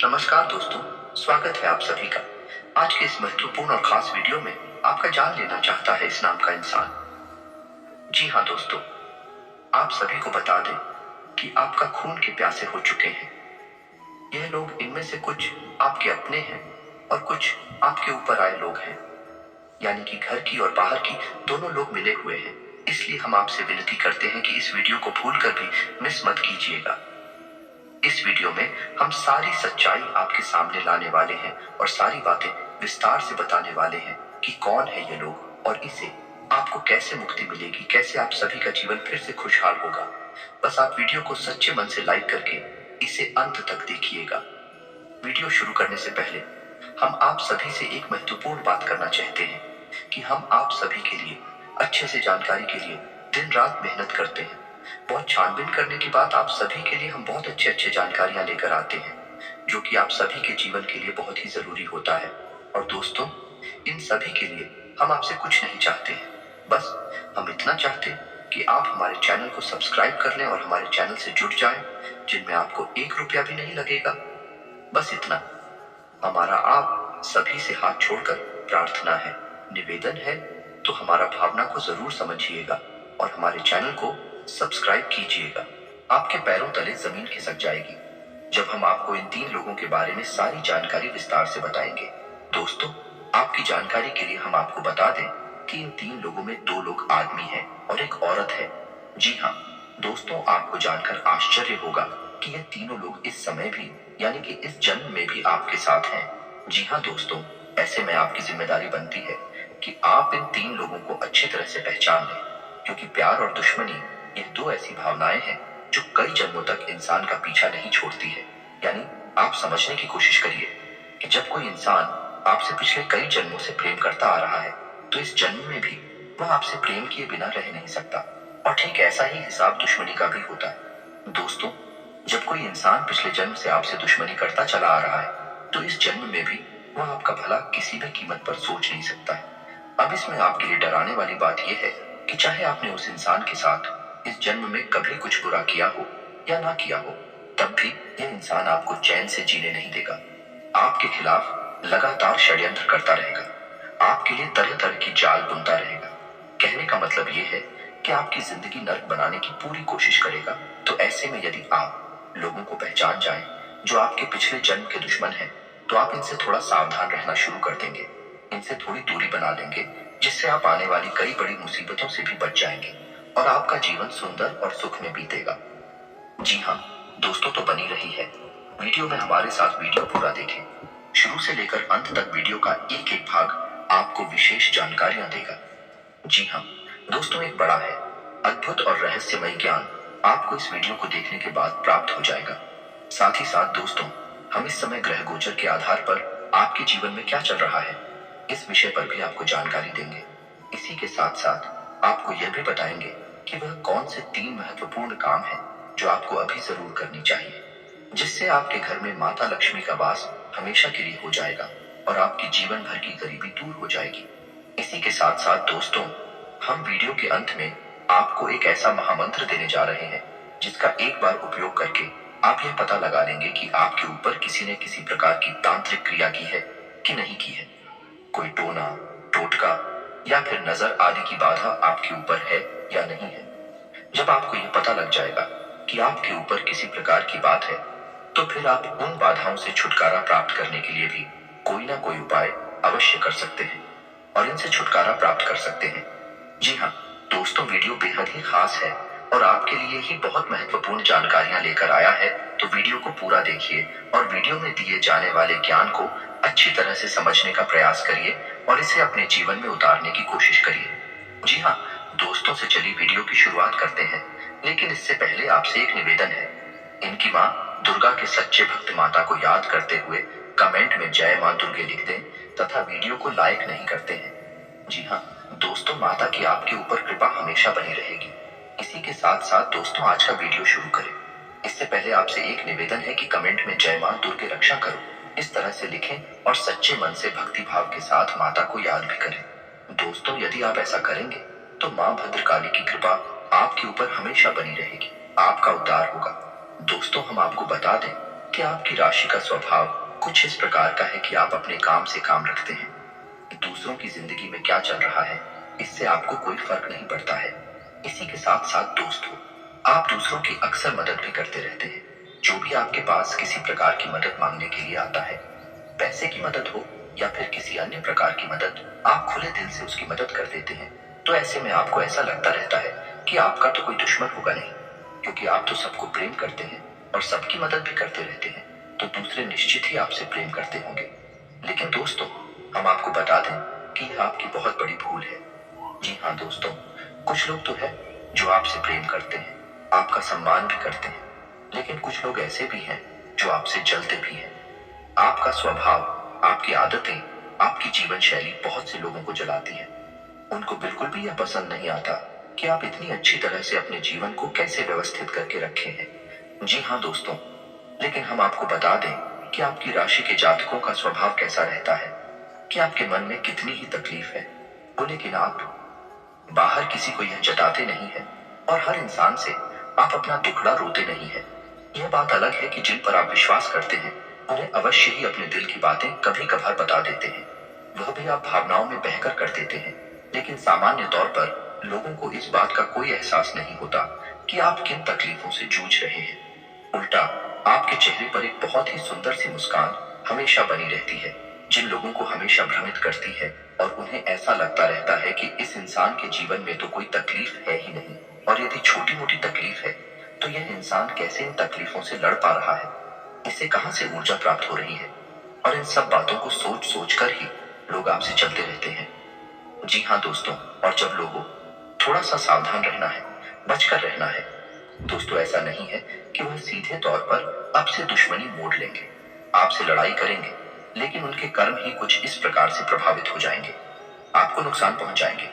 नमस्कार दोस्तों, स्वागत है आप सभी का। आज के इस महत्वपूर्ण और खास वीडियो में आपका जान लेना चाहता है इस नाम का इंसान। जी हाँ दोस्तों, आप सभी को बता दें कि आपका खून के प्यासे हो चुके हैं। यह लोग इनमें से कुछ आपके अपने हैं और कुछ आपके ऊपर आए लोग हैं, यानी कि घर की और बाहर की दोनों लोग मिले हुए हैं। इसलिए हम आपसे विनती करते हैं कि इस वीडियो को भूलकर भी मिस मत कीजिएगा। इस वीडियो में हम सारी सच्चाई आपके सामने लाने वाले हैं और सारी बातें विस्तार से बताने वाले हैं कि कौन है ये लोग और इसे आपको कैसे मुक्ति मिलेगी, कैसे आप सभी का जीवन फिर से खुशहाल होगा। बस आप वीडियो को सच्चे मन से लाइक करके इसे अंत तक देखिएगा। वीडियो शुरू करने से पहले हम आप सभी से एक महत्वपूर्ण बात करना चाहते हैं कि हम आप सभी के लिए अच्छे से जानकारी के लिए दिन रात मेहनत करते हैं। बहुत छानबीन करने के बाद आप सभी के लिए हम बहुत अच्छे जानकारियां लेकर आते हैं, जो कि आप सभी के जीवन के लिए बहुत ही जरूरी होता है। और दोस्तों, इन सभी के लिए हम आपसे कुछ नहीं चाहते हैं, बस हम इतना चाहते हैं कि आप हमारे चैनल को सब्सक्राइब कर लें और हमारे चैनल से जुड़ जाएं, जिनमें आपको 1 रुपया भी नहीं लगेगा। बस इतना हमारा आप सभी से हाथ छोड़कर प्रार्थना है, निवेदन है, तो हमारा भावना को जरूर समझिएगा और हमारे चैनल को सब्सक्राइब कीजिएगा। आपके पैरों तले जमीन खिसक जाएगी जब हम आपको इन 3 लोगों के बारे में सारी जानकारी विस्तार से बताएंगे। दोस्तों, आपकी जानकारी के लिए हम आपको बता दें कि इन 3 लोगों में 2 लोग आदमी हैं और एक औरत है। जी हाँ दोस्तों, आपको जानकर आश्चर्य होगा कि ये तीनों लोग इस समय भी, यानी कि इस जन्म में भी आपके साथ हैं। जी हाँ दोस्तों, ऐसे में आपकी जिम्मेदारी बनती है कि आप इन 3 लोगों को अच्छी तरह से पहचान लें, क्योंकि प्यार और दुश्मनी ये 2 ऐसी भावनाएं हैं जो कई जन्मों तक इंसान का पीछा नहीं छोड़ती है। यानी आप समझने की कोशिश करिए कि जब कोई इंसान आपसे पिछले कई जन्मों से प्रेम करता आ रहा है, तो इस जन्म में भी वह आपसे प्रेम किए बिना रह नहीं सकता। और ठीक ऐसा ही हिसाब दुश्मनी का भी होता है। दोस्तों, जब कोई इंसान पिछले जन्म से आपसे दुश्मनी करता चला आ रहा है, तो इस जन्म में भी वह आपका भला किसी भी कीमत पर सोच नहीं सकता है। अब इसमें आपके लिए डराने वाली बात यह है कि चाहे आपने उस इंसान के साथ इस जन्म में कभी कुछ बुरा किया हो या ना किया हो, तब भी यह इंसान आपको चैन से जीने नहीं देगा। आपके खिलाफ लगातार षड्यंत्र करता रहेगा, आपके लिए तरह तरह की जाल बुनता रहेगा। कहने का मतलब यह है कि आपकी जिंदगी नर्क बनाने की पूरी कोशिश करेगा। तो ऐसे में यदि आप लोगों को पहचान जाएं जो आपके पिछले जन्म के दुश्मन हैं, तो आप इनसे थोड़ा सावधान रहना शुरू कर देंगे, इनसे थोड़ी दूरी बना लेंगे, जिससे आप आने वाली कई बड़ी मुसीबतों से भी बच जाएंगे और आपका जीवन सुंदर और सुख में बीतेगा। जी हाँ दोस्तों, तो बनी रही है वीडियो में हमारे साथ। वीडियो पूरा देखें, शुरू से लेकर अंत तक वीडियो का एक एक भाग आपको विशेष जानकारियां देगा। जी हाँ दोस्तों, एक बड़ा है अद्भुत और रहस्यमय ज्ञान आपको इस वीडियो को देखने के बाद प्राप्त हो जाएगा। साथ ही साथ दोस्तों, हम इस समय ग्रह गोचर के आधार पर आपके जीवन में क्या चल रहा है, इस विषय पर भी आपको जानकारी देंगे। इसी के साथ साथ आपको यह भी बताएंगे कि वह कौन से 3 महत्वपूर्ण काम हैं जो आपको अभी जरूर करनी चाहिए, जिससे आपके घर में माता लक्ष्मी का वास हमेशा के लिए हो जाएगा और आपकी जीवन भर की गरीबी दूर हो जाएगी। इसी के साथ साथ दोस्तों, हम वीडियो के अंत में आपको एक ऐसा महामंत्र देने जा रहे हैं जिसका एक बार उपयोग करके आप यह पता लगा लेंगे कि आपके ऊपर किसी ने किसी प्रकार की तांत्रिक क्रिया की है कि नहीं की है। कोई टोना, टोटका या फिर नजर आदि की बाधा आपके ऊपर है या नहीं है। जब आपको यह पता लग जाएगा कि आपके ऊपर किसी प्रकार की बात है, तो फिर आप उन बाधाओं से छुटकारा प्राप्त करने के लिए भी कोई ना कोई उपाय अवश्य कर सकते हैं और इनसे छुटकारा प्राप्त कर सकते हैं। जी हाँ दोस्तों, वीडियो बेहद ही खास है और आपके लिए ही बहुत महत्वपूर्ण जानकारियां लेकर आया है। तो वीडियो को पूरा देखिए और वीडियो में दिए जाने वाले ज्ञान को अच्छी तरह से समझने का प्रयास करिए और इसे अपने जीवन में उतारने की कोशिश करिए। जी हाँ दोस्तों, से चलिए वीडियो की शुरुआत करते हैं, लेकिन इससे पहले आपसे एक निवेदन है। इनकी माँ दुर्गा के सच्चे भक्त माता को याद करते हुए कमेंट में जय माँ दुर्गे लिख दें तथा वीडियो को लाइक नहीं करते हैं। जी हाँ दोस्तों, माता की आपके ऊपर कृपा हमेशा बनी रहेगी। इसी के साथ साथ दोस्तों, आज का वीडियो शुरू करें इससे पहले आपसे एक निवेदन है कि कमेंट में जय माँ दुर्गे रक्षा करो इस तरह से लिखें और सच्चे मन से भक्ति भाव के साथ माता को याद भी करें। दोस्तों, यदि आप ऐसा करेंगे तो माँ भद्रकाली की कृपा आपके ऊपर हमेशा बनी रहेगी, आपका उद्धार होगा। दोस्तों, हम आपको बता दें कि आपकी राशि का स्वभाव कुछ इस प्रकार का है कि आप अपने काम से काम रखते हैं। दूसरों की जिंदगी में क्या चल रहा है इससे आपको कोई फर्क नहीं पड़ता है। इसी के साथ साथ दोस्तों, आप दूसरों की अक्सर मदद भी करते रहते हैं। जो भी आपके पास किसी प्रकार की मदद मांगने के लिए आता है, पैसे की मदद हो या फिर किसी अन्य प्रकार की मदद, आप खुले दिल से उसकी मदद कर देते हैं। तो ऐसे में आपको ऐसा लगता रहता है कि आपका तो कोई दुश्मन होगा नहीं, क्योंकि आप तो सबको प्रेम करते हैं और सबकी मदद भी करते रहते हैं, तो दूसरे निश्चित ही आपसे प्रेम करते होंगे। लेकिन दोस्तों, हम आपको बता दें कि यह आपकी बहुत बड़ी भूल है। जी हाँ दोस्तों, कुछ लोग तो है जो आपसे प्रेम करते हैं, आपका सम्मान भी करते हैं, लेकिन कुछ लोग ऐसे भी हैं जो आपसे जलते भी हैं। आपका स्वभाव, आपकी आदतें, आपकी जीवन शैली बहुत से लोगों को जलाती है। उनको बिल्कुल भी यह पसंद नहीं आता कि आप इतनी अच्छी तरह से अपने जीवन को कैसे व्यवस्थित करके रखे हैं। जी हाँ दोस्तों, लेकिन हम आपको बता दें कि आपकी राशि के जातकों का स्वभाव कैसा रहता है, कि आपके मन में कितनी ही तकलीफ है वो, लेकिन आप बाहर किसी को यह जताते नहीं है और हर इंसान से आप अपना दुखड़ा रोते नहीं है। यह बात अलग है कि जिन पर आप विश्वास करते हैं उन्हें अवश्य ही अपने दिल की बातें कभी कभार बता देते हैं, वह भी आप भावनाओं में बहकर कर देते हैं। लेकिन सामान्य तौर पर लोगों को इस बात का कोई एहसास नहीं होता कि आप किन तकलीफों से जूझ रहे हैं। उल्टा आपके चेहरे पर एक बहुत ही सुंदर सी मुस्कान हमेशा बनी रहती है, जिन लोगों को हमेशा भ्रमित करती है और उन्हें ऐसा लगता रहता है कि इस इंसान के जीवन में तो कोई तकलीफ है ही नहीं, और यदि छोटी मोटी तकलीफ है तो यह इंसान कैसे इन तकलीफों से लड़ पा रहा है, इसे कहां से ऊर्जा प्राप्त हो रही है। और इन सब बातों को सोच सोच कर ही लोग आपसे चलते रहते हैं। जी हाँ दोस्तों, और जब लोगों थोड़ा सा सावधान रहना है, बचकर रहना है। दोस्तों, ऐसा नहीं है कि वह सीधे तौर पर आपसे दुश्मनी मोड़ लेंगे, आपसे लड़ाई करेंगे, लेकिन उनके कर्म ही कुछ इस प्रकार से प्रभावित हो जाएंगे, आपको नुकसान पहुंचाएंगे।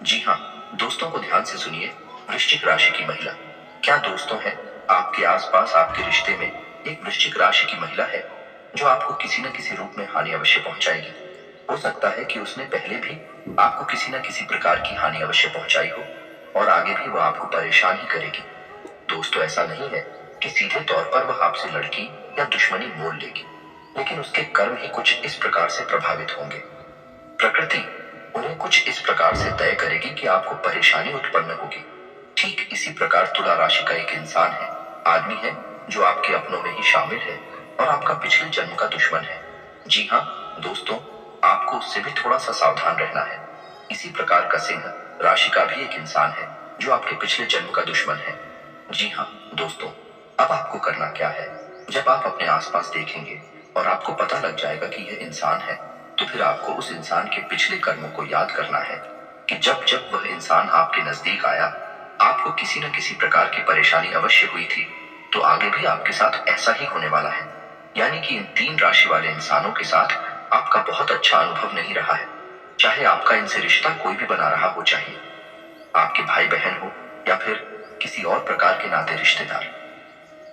जी हाँ दोस्तों, को ध्यान से सुनिए। वृश्चिक राशि की महिला, क्या दोस्तों है आपके आसपास आपके रिश्ते में एक वृश्चिक राशि की महिला है जो आपको किसी न किसी रूप में हानि अवश्य पहुंचाएगी। हो सकता है कि उसने पहले भी आपको किसी न किसी प्रकार की हानि अवश्य पहुंचाई हो और आगे भी वह आपको परेशान ही करेगी। दोस्तों, ऐसा नहीं है कि सीधे तौर पर वह आपसे लड़की या दुश्मनी मोल लेगी, लेकिन उसके कर्म ही कुछ इस प्रकार से प्रभावित होंगे। प्रकृति उन्हें कुछ इस प्रकार से तय करेगी कि आपको परेशानी उत्पन्न होगी। ठीक इसी प्रकार तुला राशि का एक इंसान है, आदमी है जो आपके अपनों में ही शामिल है और आपका पिछले जन्म का दुश्मन है। जी हाँ दोस्तों, आपको उससे भी थोड़ा सा सावधान रहना है। इसी प्रकार का सिंह राशि का भी एक इंसान है जो आपके पिछले जन्म का दुश्मन है। जी हाँ दोस्तों, अब आपको करना क्या है, जब आप अपने आसपास देखेंगे और आपको पता लग जाएगा कि यह इंसान है, तो फिर आपको उस इंसान के पिछले कर्मों को याद करना है कि जब जब वह इंसान आपके नजदीक आया, आपको किसी न किसी प्रकार की परेशानी अवश्य हुई थी, तो आगे भी आपके साथ ऐसा ही होने वाला है। यानी कि इन 3 राशि वाले इंसानों के साथ आपका बहुत अच्छा अनुभव नहीं रहा है, चाहे आपका इनसे रिश्ता कोई भी बना रहा हो, चाहे आपके भाई बहन हो या फिर किसी और प्रकार के नाते रिश्तेदार,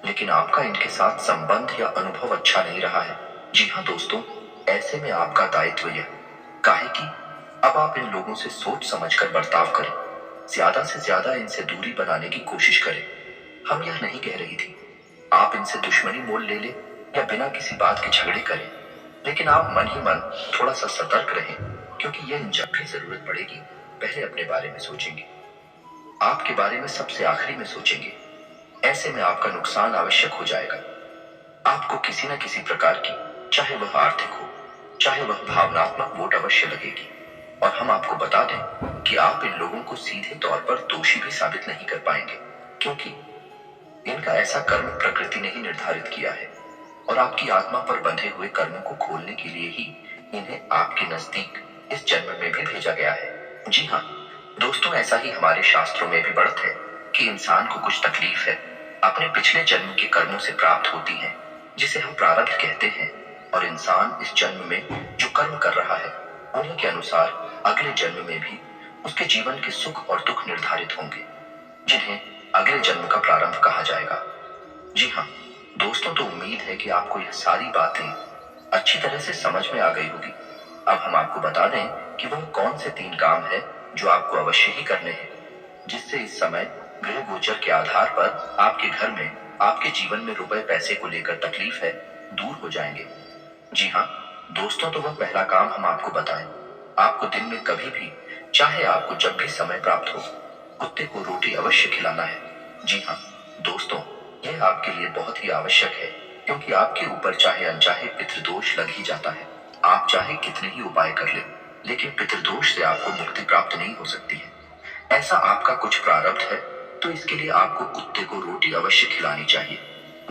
लेकिन आपका इनके साथ संबंध या अनुभव अच्छा नहीं रहा है। जी हाँ दोस्तों, ऐसे में आपका दायित्व यह काहे कि अब आप इन लोगों से सोच समझकर बर्ताव करें, ज्यादा से ज्यादा इनसे दूरी बनाने की कोशिश करें। हम यह नहीं कह रही थी आप इनसे दुश्मनी मोल ले ले या बिना किसी बात के झगड़े करें, लेकिन आप मन ही मन थोड़ा सा सतर्क रहें, क्योंकि यह जब भी जरूरत पड़ेगी पहले अपने बारे में सोचेंगे, आपके बारे में सबसे आखिरी में सोचेंगे। ऐसे में आपका नुकसान आवश्यक हो जाएगा। आपको किसी न किसी प्रकार की, चाहे वह आर्थिक हो चाहे वह भावनात्मक वोट अवश्य लगेगी। और हम आपको बता दें कि आप इन लोगों को सीधे तौर पर दोषी भी साबित नहीं कर पाएंगे, क्योंकि इनका ऐसा कर्म प्रकृति ने ही निर्धारित किया है और आपकी आत्मा पर बंधे हुए कर्मों को खोलने के लिए ही इन्हें आपके नजदीक इस जन्म में भी भेजा गया है। जी हाँ दोस्तों, ऐसा ही हमारे शास्त्रों में भी बढ़त है कि इंसान को कुछ तकलीफ है अपने पिछले जन्म के कर्मों से प्राप्त होती है, जिसे हम प्रारब्ध कहते हैं, और इंसान इस जन्म में जो कर्म कर रहा है उन्हीं के अनुसार अगले जन्म में भी उसके जीवन के सुख और दुख निर्धारित होंगे, जिन्हें अगले जन्म का प्रारंभ कहा जाएगा। जी हाँ दोस्तों, तो उम्मीद है कि आपको यह सारी बातें अच्छी तरह से समझ में आ गई होगी। अब हम आपको बता दें कि वह कौन से 3 काम है जो आपको अवश्य ही करने हैं, जिससे इस समय ग्रह गोचर के आधार पर आपके घर में आपके जीवन में रुपए पैसे को लेकर तकलीफ है, दूर हो जाएंगे। जी हाँ दोस्तों, तो वह पहला काम हम आपको बताएं। आपको दिन में कभी भी, चाहे आपको जब भी समय प्राप्त हो, कुत्ते को रोटी अवश्य खिलाना है। जी हाँ दोस्तों, यह आपके लिए बहुत ही आवश्यक है, क्योंकि आपके ऊपर चाहे अनचाहे पितृदोष लग ही जाता है। आप चाहे कितने ही उपाय कर ले, लेकिन पितृदोष से आपको मुक्ति प्राप्त नहीं हो सकती है। ऐसा आपका कुछ प्रारब्ध है, तो इसके लिए आपको कुत्ते को रोटी अवश्य खिलानी चाहिए।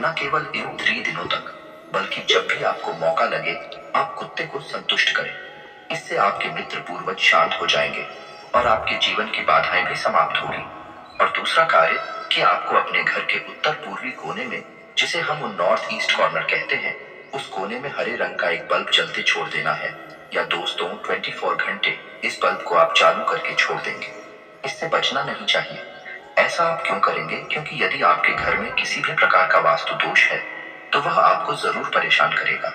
न केवल इन 3 दिनों तक, बल्कि जब भी आपको मौका लगे, आप कुत्ते को संतुष्ट करें। इससे आपके मित्र पूर्वज शांत हो जाएंगे और आपके जीवन की बाधाएं भी समाप्त होगी। और दूसरा कार्य कि आपको अपने घर के उत्तर पूर्वी कोने में, जिसे हम नॉर्थ ईस्ट कॉर्नर कहते हैं, उस कोने में हरे रंग का एक बल्ब जलते छोड़ देना है। या दोस्तों 24 घंटे इस बल्ब को आप चालू करके छोड़ देंगे। इससे बचना नहीं चाहिए। ऐसा आप क्यों करेंगे? क्योंकि यदि आपके घर में किसी भी प्रकार का वास्तु दोष है, तो वह आपको जरूर परेशान करेगा,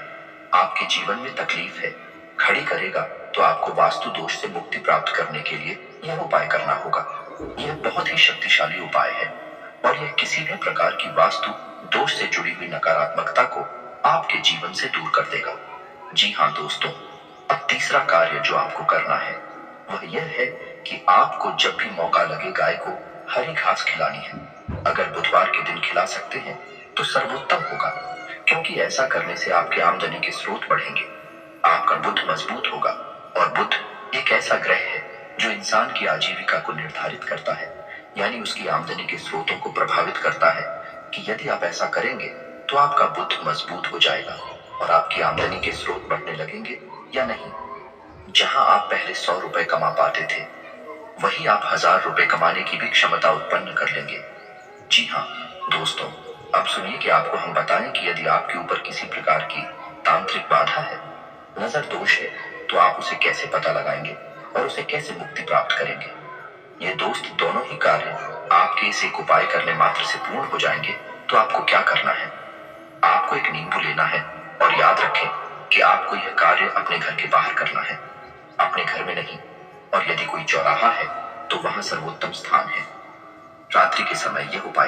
आपके जीवन में तकलीफ है खड़ी करेगा। तो आपको वास्तु दोष से मुक्ति प्राप्त करने के लिए यह उपाय करना होगा। यह बहुत ही शक्तिशाली उपाय है और यह किसी भी प्रकार की वास्तु दोष से जुड़ी हुई नकारात्मकता को आपके जीवन से दूर कर देगा। जी हाँ दोस्तों, अब तीसरा कार्य जो आपको करना है वह यह है कि आपको जब भी मौका लगे गाय को हरी घास खिलानी है। अगर बुधवार के दिन खिला सकते हैं तो सर्वोत्तम होगा, क्योंकि ऐसा करने से आपकी आमदनी के स्रोत बढ़ेंगे, आपका बुद्ध मजबूत होगा। और बुद्ध एक ऐसा ग्रह है जो इंसान की आजीविका को निर्धारित करता है, यानी उसकी आमदनी के स्रोतों को प्रभावित करता है कि यदि आप ऐसा करेंगे तो आपका बुद्ध मजबूत हो जाएगा और आपकी आमदनी के स्रोत बढ़ने लगेंगे या नहीं। जहां आप पहले 100 रुपए कमा पाते थे, वही आप 1000 रुपए कमाने की भी क्षमता उत्पन्न कर लेंगे। जी हाँ दोस्तों, अब सुनिए कि आपको हम बताएं कि यदि आपके ऊपर किसी प्रकार की तांत्रिक बाधा है, नजर दोष है, तो आप उसे कैसे पता लगाएंगे और उसे कैसे मुक्ति प्राप्त करेंगे। ये दोस्त दोनों ही कार्य आपके इस एक उपाय करने मात्र से पूर्ण हो जाएंगे। तो आपको क्या करना है? आपको एक नींबू लेना है और याद रखें कि आपको यह कार्य अपने घर के बाहर करना है, अपने घर में नहीं। और यदि कोई चौराहा है तो वहां सर्वोत्तम स्थान है। रात्रि के समय यह उपाय